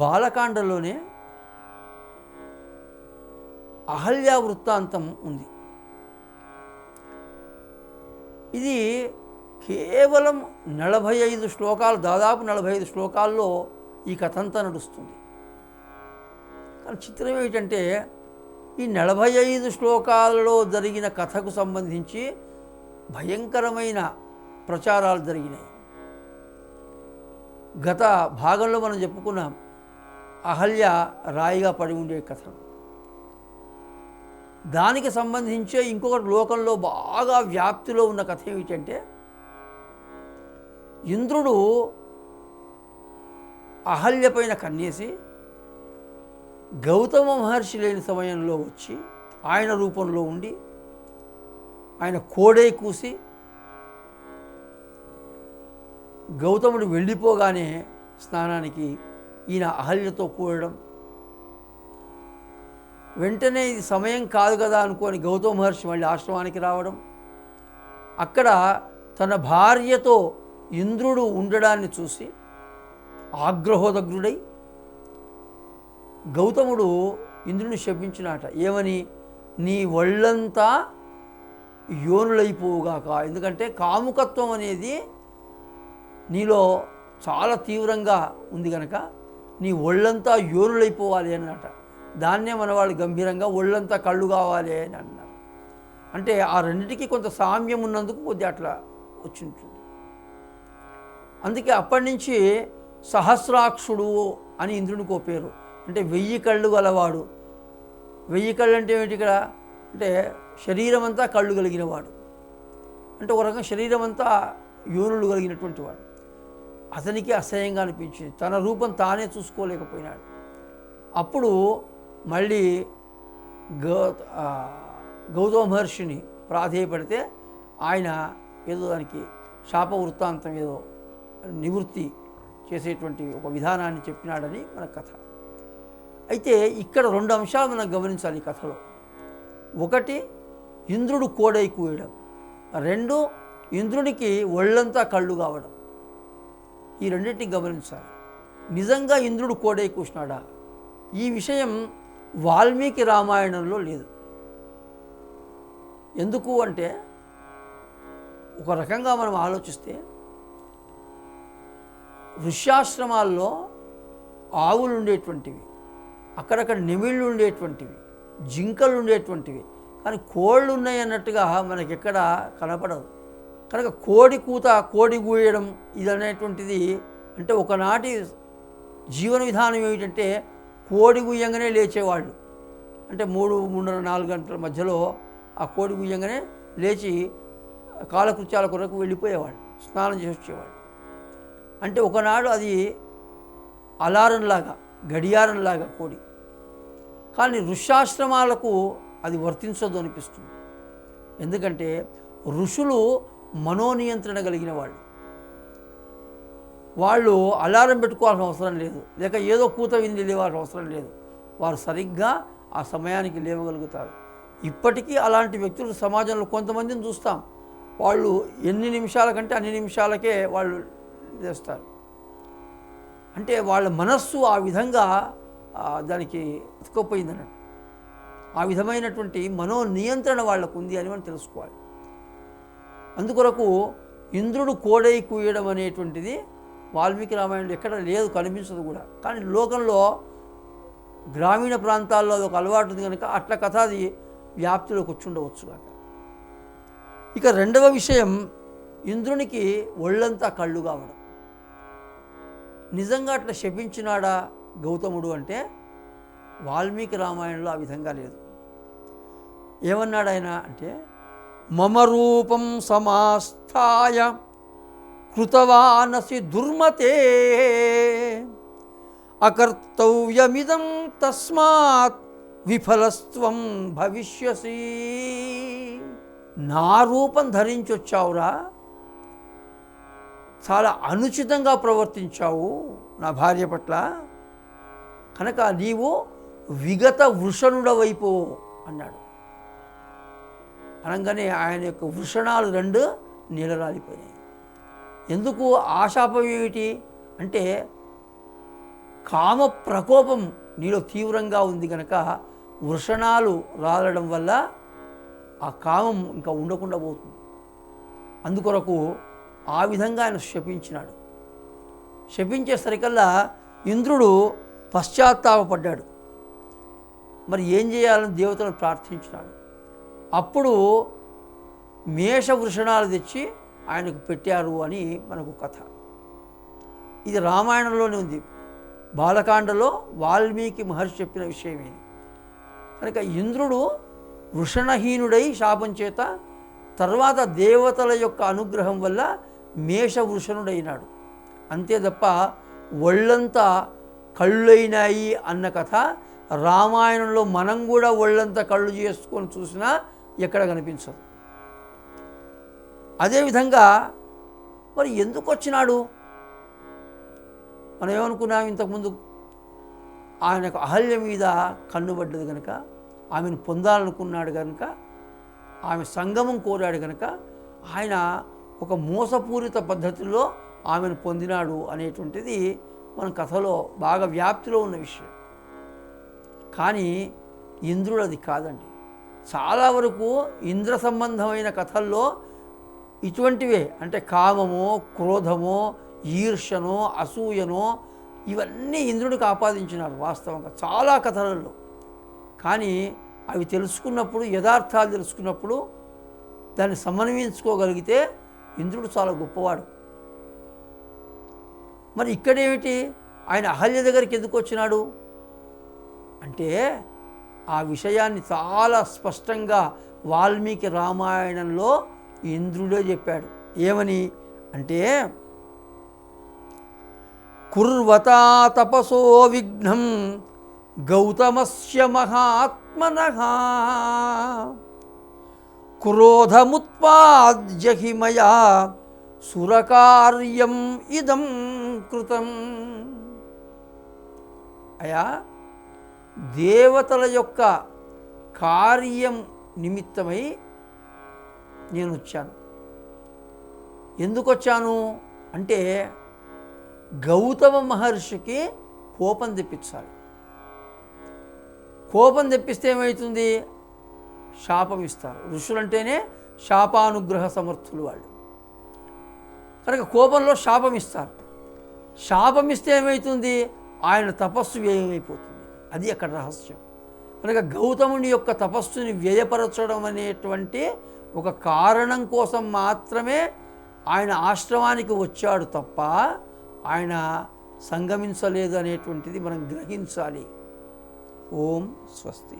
బాలకాండలోనే అహల్య వృత్తాంతం ఉంది. ఇది కేవలం 45 శ్లోకాలు, దాదాపు 45 శ్లోకాల్లో ఈ కథ అంతా నడుస్తుంది. కానీ చిత్రం ఏమిటంటే ఈ 45 శ్లోకాలలో జరిగిన కథకు సంబంధించి భయంకరమైన ప్రచారాలు జరిగినాయి. గత భాగంలో మనం చెప్పుకున్నాం అహల్య రాయిగా పడి ఉండే కథ. దానికి సంబంధించే ఇంకొకటి లోకంలో బాగా వ్యాప్తిలో ఉన్న కథ ఏమిటంటే ఇంద్రుడు అహల్య పైన కన్నేసి గౌతమ మహర్షి లేని సమయంలో వచ్చి ఆయన రూపంలో ఉండి ఆయన కోడై కూసి గౌతముడు వెళ్ళిపోగానే స్నానానికి ఈయన అహల్యతో కూడడం, వెంటనే ఇది సమయం కాదు కదా అనుకొని గౌతమ మహర్షి మళ్ళీ ఆశ్రమానికి రావడం, అక్కడ తన భార్యతో ఇంద్రుడు ఉండడాన్ని చూసి ఆగ్రహోదగ్రుడై గౌతముడు ఇంద్రుని శపించినాట. ఏమని? నీ ఒళ్ళంతా యోనులైపోవుగాక. ఎందుకంటే కాముకత్వం అనేది నీలో చాలా తీవ్రంగా ఉంది కనుక నీ ఒళ్ళంతా యోనులైపోవాలి అన్నట. దాన్నే మన వాళ్ళు గంభీరంగా ఒళ్ళంతా కళ్ళు కావాలి అని అన్నారు. అంటే ఆ రెండింటికి కొంత సామ్యం ఉన్నందుకు కొద్దిగా అట్లా వచ్చి ఉంటుంది. అందుకే అప్పటి నుంచి సహస్రాక్షుడు అని ఇంద్రునికి ఒక పేరు. అంటే 1000 కళ్ళు గలవాడు. 1000 కళ్ళు అంటే ఏమిటి ఇక్కడ? అంటే శరీరం అంతా కళ్ళు కలిగినవాడు, అంటే ఒక రకంగా శరీరం అంతా యోనులు కలిగినటువంటి వాడు. అతనికి అసహ్యంగా అనిపించింది, తన రూపం తానే చూసుకోలేకపోయినాడు. అప్పుడు మళ్ళీ గౌతమ మహర్షిని ప్రాధేయపడితే ఆయన ఏదో దానికి శాప వృత్తాంతం ఏదో నివృత్తి చేసేటువంటి ఒక విధానాన్ని చెప్పినాడని మన కథ. అయితే ఇక్కడ 2 అంశాలు మనం గమనించాలి ఈ కథలో. ఒకటి, ఇంద్రుడు కోడై కూయడం. 2, ఇంద్రునికి ఒళ్ళంతా కళ్ళు కావడం. ఈ రెండింటిని గమనించాలి. నిజంగా ఇంద్రుడు కోడై కూసినాడా? ఈ విషయం వాల్మీకి రామాయణంలో లేదు. ఎందుకు అంటే ఒక రకంగా మనం ఆలోచిస్తే ఋష్యాశ్రమాల్లో ఆవులు ఉండేటువంటివి, అక్కడక్కడ నెమిళ్ళు ఉండేటువంటివి, జింకలు ఉండేటువంటివి, కానీ కోళ్ళు ఉన్నాయి అన్నట్టుగా మనకి ఎక్కడ కనపడదు. కనుక కోడి కూత, కోడి గూయడం ఇదనేటువంటిది అంటే ఒకనాటి జీవన విధానం ఏమిటంటే కోడి గుయ్యంగానే లేచేవాళ్ళు. అంటే 3-3:30-4 గంటల మధ్యలో ఆ కోడి గుయ్యంగానే లేచి కాలకృత్యాల కొరకు వెళ్ళిపోయేవాళ్ళు, స్నానం చేసి వచ్చేవాళ్ళు. అంటే ఒకనాడు అది అలారంలాగా, గడియారంలాగా కోడి. కానీ ఋష్యాశ్రమాలకు అది వర్తించదు అనిపిస్తుంది. ఎందుకంటే ఋషులు మనోనియంత్రణ కలిగిన వాళ్ళు అలారం పెట్టుకోవాల్సిన అవసరం లేదు, లేక ఏదో కూత వింది లేవాల్సిన అవసరం లేదు. వారు సరిగ్గా ఆ సమయానికి లేవగలుగుతారు. ఇప్పటికీ అలాంటి వ్యక్తులు సమాజంలో కొంతమందిని చూస్తాం. వాళ్ళు ఎన్ని నిమిషాల కంటే అన్ని నిమిషాలకే వాళ్ళు చేస్తారు. అంటే వాళ్ళ మనస్సు ఆ విధంగా దానికి ఎత్తుకుపోయింది అన్నట్టు. ఆ విధమైనటువంటి మనోనియంత్రణ వాళ్ళకు ఉంది అని మనం తెలుసుకోవాలి. అందుకొరకు ఇంద్రుడు కోడై కూయడం అనేటువంటిది వాల్మీకి రామాయణంలో ఎక్కడ లేదు, కనిపించదు కూడా. కానీ లోకంలో గ్రామీణ ప్రాంతాల్లో అది ఒక అలవాటు ఉంది కనుక అట్లా కథ అది వ్యాప్తిలోకి వచ్చి ఉండవచ్చు కాక. ఇక 2వ విషయం, ఇంద్రునికి ఒళ్ళంతా కళ్ళు కావడం. నిజంగా అట్లా శపించినాడా గౌతముడు అంటే వాల్మీకి రామాయణంలో ఆ విధంగా లేదు. ఏమన్నాడు ఆయన అంటే, మమ రూపం సమాస్థాయ కృతవానసి దుర్మతే అకర్తవ్యమిదం తస్మాత్ విఫలస్త్వం భవిష్యసి. నా రూపం ధరించొచ్చావురా, చాలా అనుచితంగా ప్రవర్తించావు నా భార్య పట్ల, కనుక నీవు విగత వృషణుడవైపో అన్నాడు. అనగానే ఆయన యొక్క వృషణాలు 2 నీలరాలిపోయాయి. ఎందుకు ఆ శాపం ఏమిటి అంటే కామ ప్రకోపం నీలో తీవ్రంగా ఉంది కనుక వృషణాలు రాలడం వల్ల ఆ కామం ఇంకా ఉండకుండా పోతుంది. అందుకొరకు ఆ విధంగా ఆయన శపించినాడు. శపించేసరికల్లా ఇంద్రుడు పశ్చాత్తాపడ్డాడు. మరి ఏం చేయాలని దేవతలను ప్రార్థించినాడు. అప్పుడు మేష వృషణాలు తెచ్చి ఆయనకు పెట్టారు అని మనకు కథ. ఇది రామాయణంలోనే ఉంది. బాలకాండలో వాల్మీకి మహర్షి చెప్పిన విషయం ఇది. కనుక ఇంద్రుడు వృషణహీనుడై శాపం చేత తర్వాత దేవతల యొక్క అనుగ్రహం వల్ల మేష వృషణుడైనాడు. అంతే తప్ప ఒళ్ళంతా కళ్ళైనాయి అన్న కథ రామాయణంలో మనం కూడా ఒళ్ళంతా కళ్ళు చేసుకొని చూసినా ఎక్కడ కనిపించదు. అదేవిధంగా మరి ఎందుకు వచ్చినాడు? మనం ఏమనుకున్నాం ఇంతకుముందు, ఆయనకు అహల్య మీద కన్నుబడ్డది కనుక, ఆమెను పొందాలనుకున్నాడు కనుక, ఆమె సంగమం కోరాడు కనుక ఆయన ఒక మోసపూరిత పద్ధతిలో ఆమెను పొందినాడు అనేటువంటిది మన కథలో బాగా వ్యాప్తిలో ఉన్న విషయం. కానీ ఇంద్రుడు అది కాదండి. చాలా వరకు ఇంద్ర సంబంధమైన కథల్లో ఇటువంటివే, అంటే కామమో, క్రోధమో, ఈర్ష్యనో, అసూయనో ఇవన్నీ ఇంద్రుడికి ఆపాదించినాడు వాస్తవంగా చాలా కథలలో. కానీ అవి తెలుసుకున్నప్పుడు, యథార్థాలు తెలుసుకున్నప్పుడు దాన్ని సమన్వయించుకోగలిగితే ఇంద్రుడు చాలా గొప్పవాడు. మరి ఇక్కడేమిటి, ఆయన అహల్య దగ్గరికి ఎందుకు వచ్చినాడు అంటే ఆ విషయాన్ని చాలా స్పష్టంగా వాల్మీకి రామాయణంలో ఇంద్రుడే చెప్పాడు. ఏమని అంటే, కుర్వతా తపసో విఘ్నం గౌతమస్య మహాత్మనః క్రోధముత్పాద్య హి మయా సురకార్యం ఇదం కృతం. అయా, దేవతల యొక్క కార్యం నిమిత్తమై నేను వచ్చాను. ఎందుకు వచ్చాను అంటే గౌతమ మహర్షికి కోపం తెప్పించాలి. కోపం తెప్పిస్తే ఏమవుతుంది? శాపం ఇస్తారు. ఋషులంటేనే శాపానుగ్రహ సమర్థులు వాళ్ళు. కనుక కోపంలో శాపం ఇస్తారు. శాపం ఇస్తే ఏమవుతుంది? ఆయన తపస్సు వ్యయమైపోతుంది. అది అక్కడ రహస్యం. కనుక గౌతముని యొక్క తపస్సుని వ్యయపరచడం అనేటువంటి ఒక కారణం కోసం మాత్రమే ఆయన ఆశ్రమానికి వచ్చాడు తప్ప ఆయన సంగమించలేదు అనేటువంటిది మనం గ్రహించాలి. ఓం స్వస్తి.